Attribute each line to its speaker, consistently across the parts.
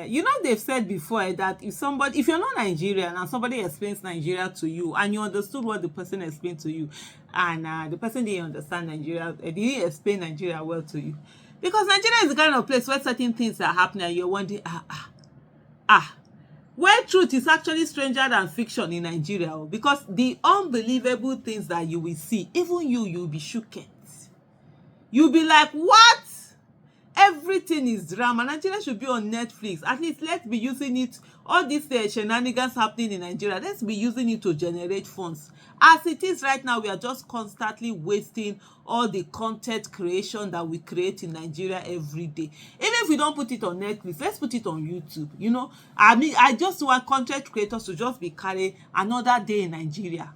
Speaker 1: You know, they've said before that if you're not Nigerian and somebody explains Nigeria to you and you understood what the person explained to you, and the person didn't understand Nigeria, didn't explain Nigeria well to you. Because Nigeria is the kind of place where certain things are happening and you're wondering, where truth is actually stranger than fiction in Nigeria. Because the unbelievable things that you will see, even you'll be shooked. You'll be like, what? Everything is drama. Nigeria should be on Netflix. At least let's be using it. All these shenanigans happening in Nigeria, let's be using it to generate funds. As it is right now, we are just constantly wasting all the content creation that we create in Nigeria every day. Even if we don't put it on Netflix, let's put it on YouTube. You know, I mean, I just want content creators to just be carrying another day in Nigeria.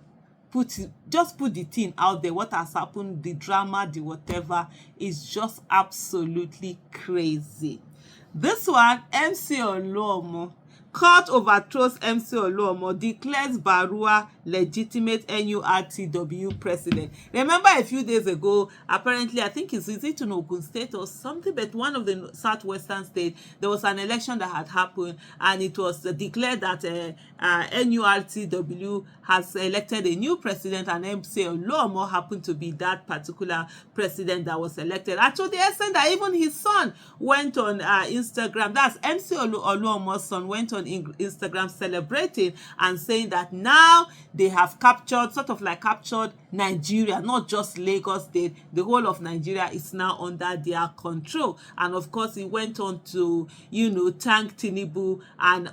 Speaker 1: Just put the thing out there, what has happened, the drama, the whatever, is just absolutely crazy. This one, MC Oluomo. Court overthrows MC Oluomo, declares Barua legitimate NURTW president. Remember a few days ago, apparently, I think is it in Ogun State or something, but one of the southwestern states, there was an election that had happened, and it was declared that NURTW has elected a new president, and MC Oluomo happened to be that particular president that was elected. And to the extent that even his son went on Instagram, that's MC Oluomo's son, went on Instagram celebrating and saying that now they have captured Nigeria, not just Lagos State. The whole of Nigeria is now under their control. And of course, he went on to, thank Tinubu and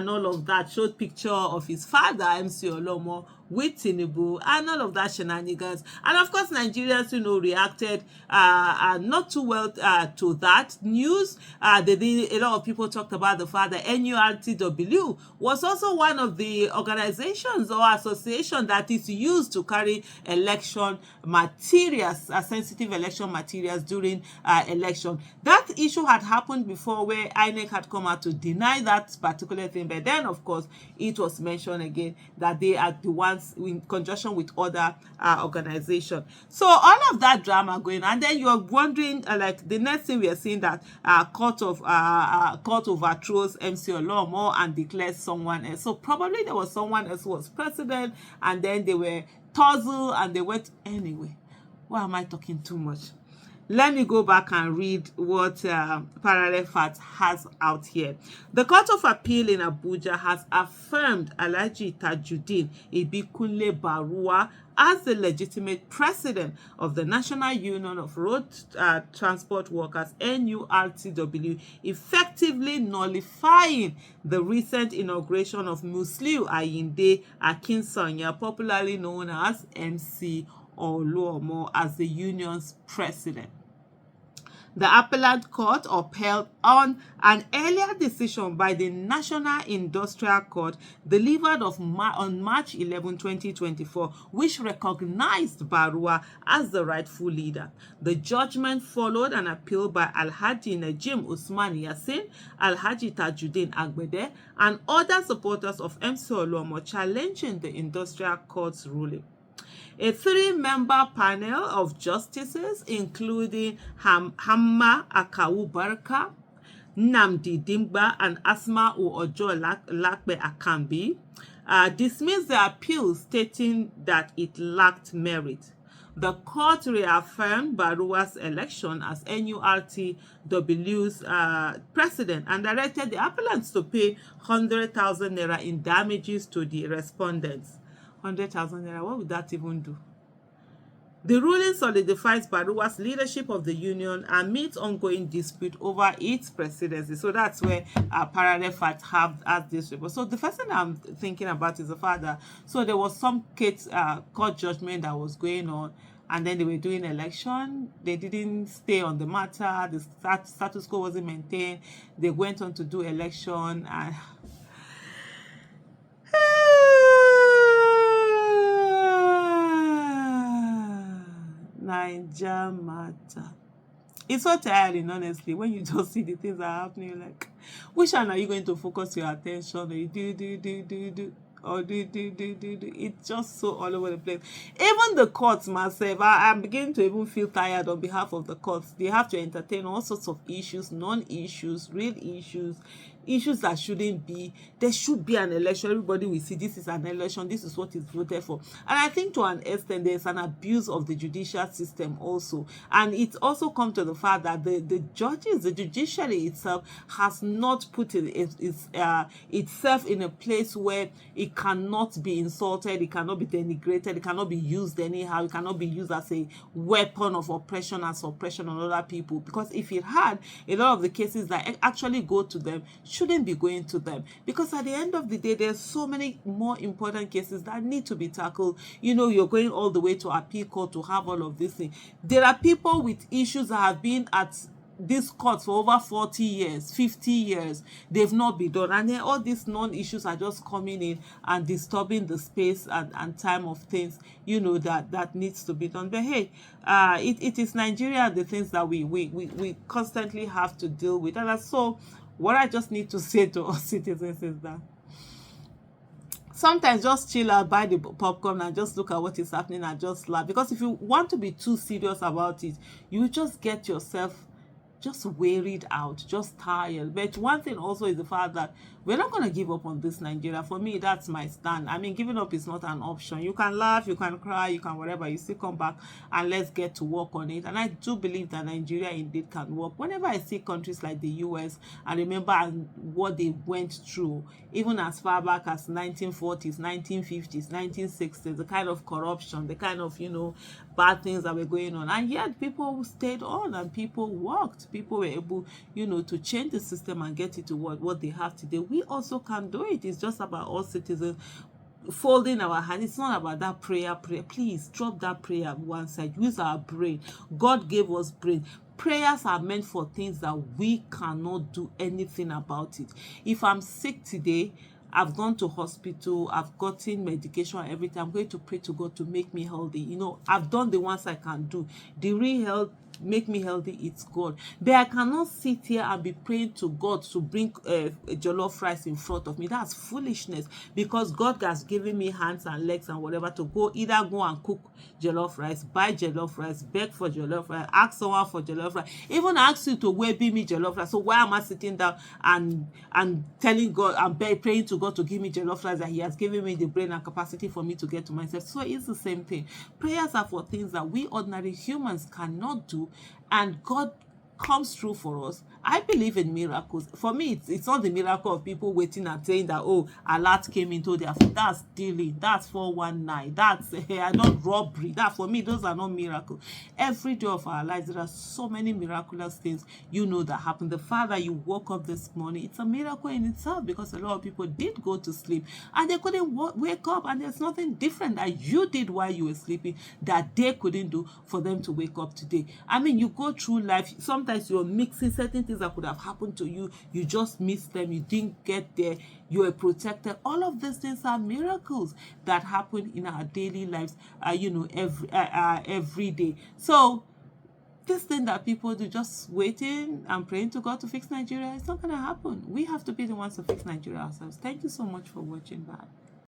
Speaker 1: all of that, showed picture of his father, MC Oluomo, with Tinubu and all of that shenanigans. And of course, Nigerians, reacted not too well to that news. A lot of people talked about the fact that NURTW was also one of the organizations or association that is used to carry election materials, sensitive election materials during election. That issue had happened before, where INEC had come out to deny that particular thing, but then of course it was mentioned again that they are the ones in conjunction with other organizations. So all of that drama going, and then you're wondering, like the next thing we are seeing, that court overthrows MC Oluomo and declares someone else. So probably there was someone else who was president, and then they were tussle and they went anyway. Why am I talking too much? Let me go back and read what Parallel Facts has out here. The Court of Appeal in Abuja has affirmed Alhaji Tajuddin Ibikunle Barua as the legitimate president of the National Union of Road Transport Workers, NURTW, effectively nullifying the recent inauguration of Musliu Ayinde Akinsanya, popularly known as MC Oluomo, as the union's president. The appellate court upheld on an earlier decision by the National Industrial Court delivered on March 11, 2024, which recognized Barua as the rightful leader. The judgment followed an appeal by Alhaji Najim Usman Yassin, Alhaji Tajuddin Agbede, and other supporters of MC Oluomo challenging the Industrial Court's ruling. A three-member panel of justices, including Hamma Akawu Barka, Nnamdi Dimgba, and Asma Ojo Lakpe Akambi, dismissed the appeal, stating that it lacked merit. The court reaffirmed Barua's election as NURTW's president and directed the appellants to pay 100,000 naira in damages to the respondents. 100,000 naira, what would that even do? The ruling solidifies Barua's leadership of the union amidst ongoing dispute over its presidency. So that's where Parallel Facts have this report. So the first thing I'm thinking about is the fact that, so there was some court judgment that was going on, and then they were doing election. They didn't stay on the matter. The status quo wasn't maintained. They went on to do election, and Niger matter. It's so tiring, honestly, when you just see the things that are happening. Like, which one are you going to focus your attention on? You do. or it's just so all over the place. Even the courts myself, I'm beginning to even feel tired on behalf of the courts. They have to entertain all sorts of issues, non-issues, real issues, issues that shouldn't be. There should be an election. Everybody will see this is an election, this is what is voted for. And I think to an extent there's an abuse of the judicial system also. And it's also come to the fact that the judges, the judiciary itself has not put itself in a place where it cannot be insulted, it cannot be denigrated, it cannot be used anyhow, it cannot be used as a weapon of oppression and suppression on other people. Because if it had, a lot of the cases that actually go to them shouldn't be going to them, because at the end of the day there's so many more important cases that need to be tackled. You know, you're going all the way to appeal court to have all of this thing. There are people with issues that have been at this court for over 40 years, 50 years, they've not been done, and then all these non-issues are just coming in and disturbing the space and time of things, you know, that needs to be done. But hey, it is Nigeria, the things that we constantly have to deal with. And so what I just need to say to us citizens is that sometimes just chill out, buy the popcorn and just look at what is happening and just laugh. Because if you want to be too serious about it, you just get yourself just wearied out, just tired. But one thing also is the fact that we're not going to give up on this Nigeria. For me, that's my stand. I mean, giving up is not an option. You can laugh, you can cry, you can whatever, you still come back and let's get to work on it. And I do believe that Nigeria indeed can work. Whenever I see countries like the US, I remember what they went through, even as far back as 1940s, 1950s, 1960s, the kind of corruption, the kind of, you know, bad things that were going on. And yet people stayed on and people worked. People were able, you know, to change the system and get it to what they have today. We also can do it. It's just about all citizens folding our hands. It's not about that prayer. Please drop that prayer one side. Use our brain. God gave us brain. Prayers are meant for things that we cannot do anything about it. If I'm sick today, I've gone to hospital, I've gotten medication and everything, I'm going to pray to God to make me healthy. You know, I've done the ones I can do. The real health, make me healthy, it's God. But I cannot sit here and be praying to God to bring a jollof rice in front of me. That's foolishness, because God has given me hands and legs and whatever to go and cook jollof rice, buy jollof rice, beg for jollof rice, ask someone for jollof rice, even ask you to be me jollof rice. So why am I sitting down and telling God and praying to God to give me jollof rice that He has given me the brain and capacity for me to get to myself? So it's the same thing. Prayers are for things that we ordinary humans cannot do, and God comes through for us. I believe in miracles. For me, it's not the miracle of people waiting and saying that, oh, alert came into their phone. That's stealing. That's 419. That's not robbery. That, for me, those are not miracles. Every day of our lives, there are so many miraculous things, you know, that happen. The fact that you woke up this morning, it's a miracle in itself, because a lot of people did go to sleep and they couldn't wake up, and there's nothing different that you did while you were sleeping that they couldn't do for them to wake up today. I mean, you go through life, sometimes you're mixing certain things that could have happened to you, you just missed them, you didn't get there, you were protected. All of these things are miracles that happen in our daily lives, you know, every day. So this thing that people do, just waiting and praying to God to fix Nigeria, it's not going to happen. We have to be the ones to fix Nigeria ourselves. Thank you so much for watching. Bye.